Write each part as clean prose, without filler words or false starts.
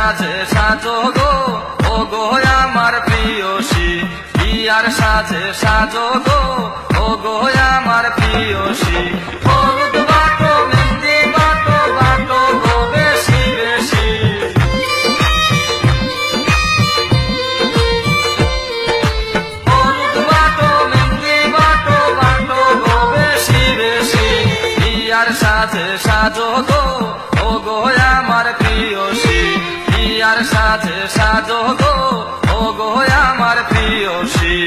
সাজে সাজো গো ও গো আমার প্রিয়সী বিয়ার সাজে সাজো গো ও গো আমার প্রিয়সী হলুদ বাটো মেহেন্দি বাটো বাটো গো বেশি বেশি হলুদ বাটো মেহেন্দি বাটো বাটো গো বেশি বেশি বিয়ার সাজে সাজো গো ও গো আমার প্রিয়সী বিয়ার সাজে সাজো গো ও গো আমার প্রিয়সী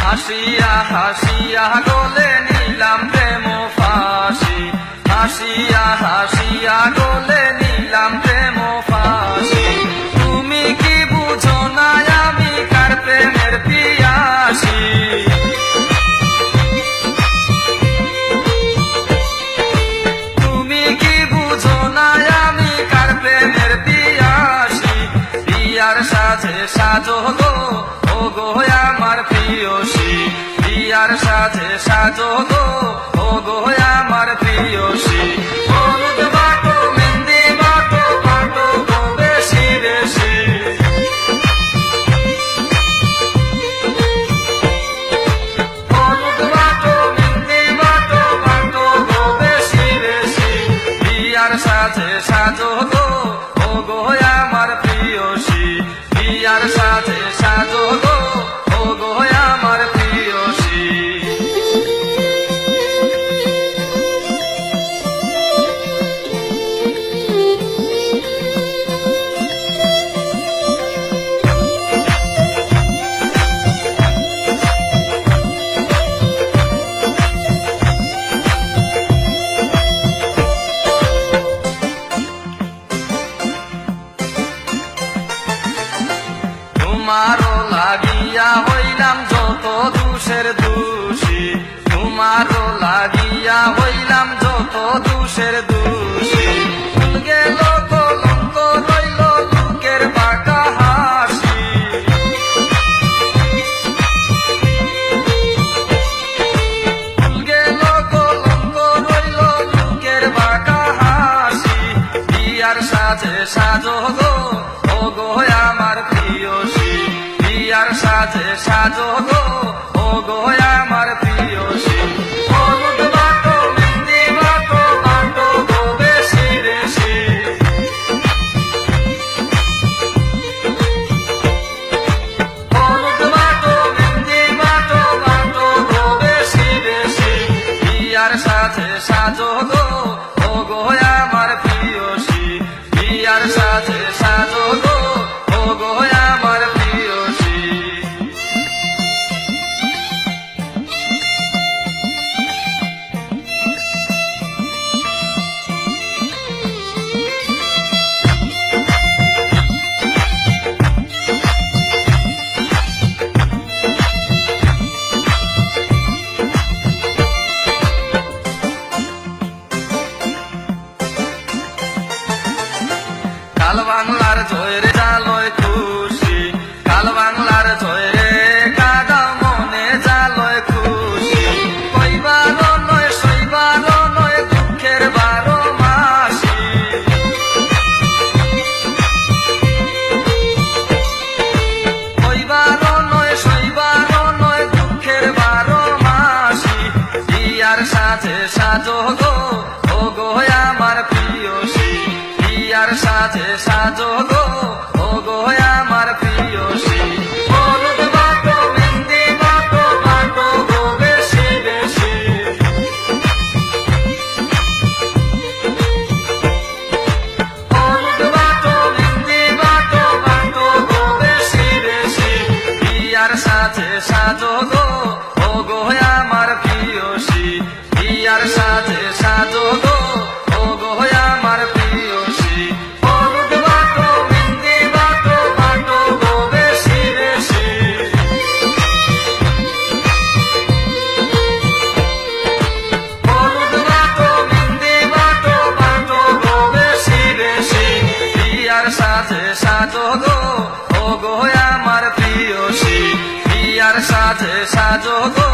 হাসিয়া হাসিয়া গলে নিলাম প্রেম ফাঁসি হাসিয়া হাসিয়া গলে নিলাম প্রেম ফাঁসি তুমি কি বুঝো না আমি কার প্রেমের পিয়াসী তুমি কি বুঝো না আমি কার প্রেমের পিয়াসী বিয়ার সাজে সাজো গো ও গো আমার প্রিয়সী বিয়ার সাজে সাজো গো ও গো আমার প্রিয়সী হলুদ বাটো মেহেন্দি বাটো বাটো গো বেশি বেশি হলুদ বাটো মেহেন্দি বাটো বাটো গো বেশি বেশি বিয়ার সাজে সাজো গো ও গো আমার প্রিয়সী বিয়ার সাজে সাজো গো ও গো আমার প্রিয়সী তোমারও লাগিয়া হইলাম যত দোষের দোষী তোমারও লাগিয়া হইলাম যত দোষের দোষী ভুল গেল কলঙ্ক রইল লোকের বাঁকা হাসি ভুল গেল কলঙ্ক রইল লোকের বাঁকা হাসি বিয়ার সাজে সাজো গো ও গো আমার প্রিয়সী বিয়ার সাজে সাজো গো ও গো আমার প্রিয়সী হলুদ বাটো মেহেন্দি বাটো বাটো গো বেশি বেশি হলুদ বাটো মেহেন্দি বাটো বাটো গো বেশি বেশি বিয়ার সাজে সাজো গো ও গো আমার প্রিয়সী বিয়ার সাজে সাজো গো ও গো আমার প্রিয়সী কাল বাংলার জয়ের জালয় খুশি কাল বাংলার জয়ের কাদা মনে জালয় খুশি কইবারও নয় সইবারও নয় দুঃখের 12 মাসি কইবারও নয় সইবারও নয় দুঃখের 12 মাসি বিয়ার সাজে সাজো গো ও গো আমার প্রিয়সী বিয়ার সাজে সাজো গো ও গো আমার প্রিয়সী হলুদ বাটো মেহেন্দি বাটো বাটো গো বেশি বেশি হলুদ বাটো মেহেন্দি বাটো বাটো গো বেশি বেশি বিয়ার সাজে সাজো গো ও গো আমার প্রিয়সী বিয়ার সাজে সাজো গো ও গো আমার প্রিয়সী হলুদ বাটো মেহেন্দি বাটো বাটো গো বেশি বেশি সাজো গো ও গো আমার প্রিয়সী বিয়ার সাজে সাজো গো